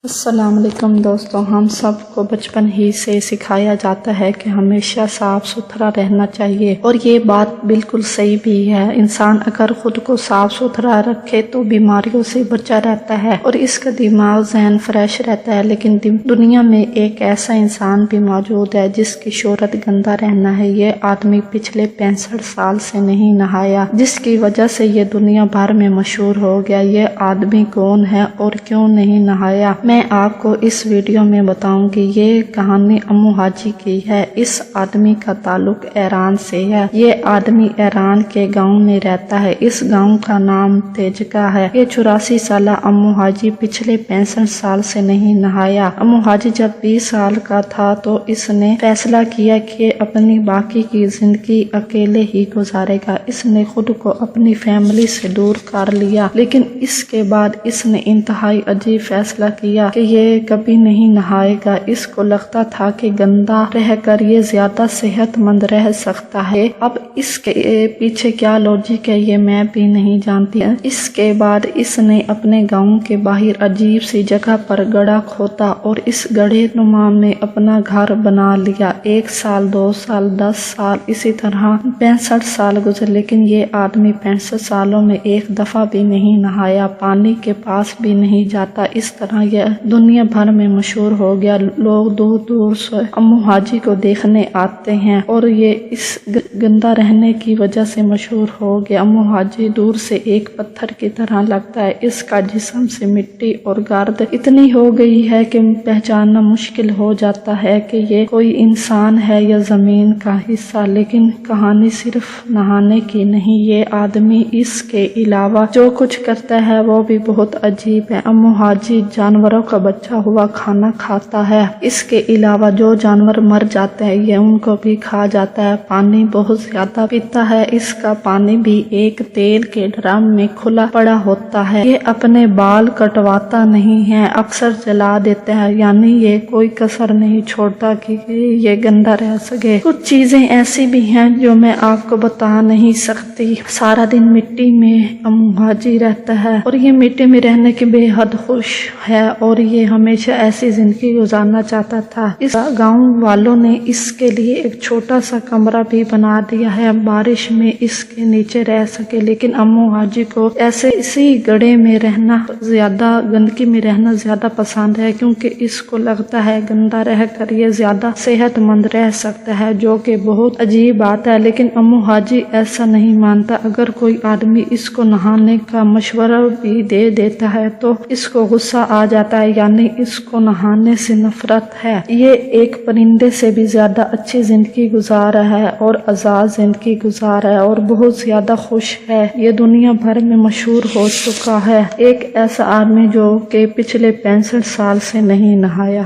السلام علیکم دوستوں، ہم سب کو بچپن ہی سے سکھایا جاتا ہے کہ ہمیشہ صاف ستھرا رہنا چاہیے، اور یہ بات بالکل صحیح بھی ہے۔ انسان اگر خود کو صاف ستھرا رکھے تو بیماریوں سے بچا رہتا ہے اور اس کا دماغ ذہن فریش رہتا ہے۔ لیکن دنیا میں ایک ایسا انسان بھی موجود ہے جس کی شہرت گندا رہنا ہے۔ یہ آدمی پچھلے 65 سال سے نہیں نہایا، جس کی وجہ سے یہ دنیا بھر میں مشہور ہو گیا۔ یہ آدمی کون ہے اور کیوں نہیں نہایا؟ میں آپ کو اس ویڈیو میں بتاؤں گی۔ یہ کہانی امو حاجی کی ہے۔ اس آدمی کا تعلق ایران سے ہے۔ یہ آدمی ایران کے گاؤں میں رہتا ہے۔ اس گاؤں کا نام تیجکا ہے۔ یہ 84 سالہ امو حاجی پچھلے 65 سال سے نہیں نہایا۔ امو حاجی جب 20 سال کا تھا تو اس نے فیصلہ کیا کہ اپنی باقی کی زندگی اکیلے ہی گزارے گا۔ اس نے خود کو اپنی فیملی سے دور کر لیا، لیکن اس کے بعد اس نے انتہائی عجیب فیصلہ کیا کہ یہ کبھی نہیں نہائے گا۔ اس کو لگتا تھا کہ گندا رہ کر یہ زیادہ صحت مند رہ سکتا ہے۔ اب اس کے پیچھے کیا لاجک ہے یہ میں بھی نہیں جانتی۔ اس کے بعد اس نے اپنے گاؤں کے باہر عجیب سی جگہ پر گڑھا کھودا اور اس گڑھے نما میں اپنا گھر بنا لیا۔ 1 سال، 2 سال، 10 سال، اسی طرح 65 سال گزرے، لیکن یہ آدمی 65 سالوں میں ایک دفعہ بھی نہیں نہایا، پانی کے پاس بھی نہیں جاتا۔ اس طرح یہ دنیا بھر میں مشہور ہو گیا۔ لوگ دور دور سے امو حاجی کو دیکھنے آتے ہیں اور یہ اس گندا رہنے کی وجہ سے مشہور ہو گیا۔ امو حاجی دور سے ایک پتھر کی طرح لگتا ہے۔ اس کا جسم سے مٹی اور گرد اتنی ہو گئی ہے کہ پہچاننا مشکل ہو جاتا ہے کہ یہ کوئی انسان ہے یا زمین کا حصہ۔ لیکن کہانی صرف نہانے کی نہیں، یہ آدمی اس کے علاوہ جو کچھ کرتا ہے وہ بھی بہت عجیب ہے۔ امو حاجی جانوروں کا بچا ہوا کھانا کھاتا ہے۔ اس کے علاوہ جو جانور مر جاتے ہیں یہ ان کو بھی کھا جاتا ہے۔ پانی بہت زیادہ پیتا ہے۔ اس کا پانی بھی ایک تیل کے ڈرم میں کھلا پڑا ہوتا ہے۔ یہ اپنے بال کٹواتا نہیں ہے، اکثر جلا دیتا ہے، یعنی یہ کوئی کسر نہیں چھوڑتا کہ یہ گندا رہ سکے۔ کچھ چیزیں ایسی بھی ہیں جو میں آپ کو بتا نہیں سکتی۔ سارا دن مٹی میں امو حاجی رہتا ہے اور یہ مٹی میں رہنے کے بے حد خوش ہے اور یہ ہمیشہ ایسی زندگی گزارنا چاہتا تھا۔ اس گاؤں والوں نے اس کے لیے ایک چھوٹا سا کمرہ بھی بنا دیا ہے، بارش میں اس کے نیچے رہ سکے۔ لیکن امو حاجی کو اسی گڑھے میں رہنا گندگی میں رہنا زیادہ پسند ہے، کیونکہ اس کو لگتا ہے گندا رہ کر یہ زیادہ صحت مند رہ سکتا ہے، جو کہ بہت عجیب بات ہے۔ لیکن امو حاجی ایسا نہیں مانتا۔ اگر کوئی آدمی اس کو نہانے کا مشورہ بھی دے دیتا ہے تو اس کو غصہ آ جاتا ہے، یعنی اس کو نہانے سے نفرت ہے۔ یہ ایک پرندے سے بھی زیادہ اچھی زندگی گزار رہا ہے اور آزاد زندگی گزار رہا ہے اور بہت زیادہ خوش ہے۔ یہ دنیا بھر میں مشہور ہو چکا ہے۔ ایک ایسا آدمی جو کہ پچھلے 65 سال سے نہیں نہایا۔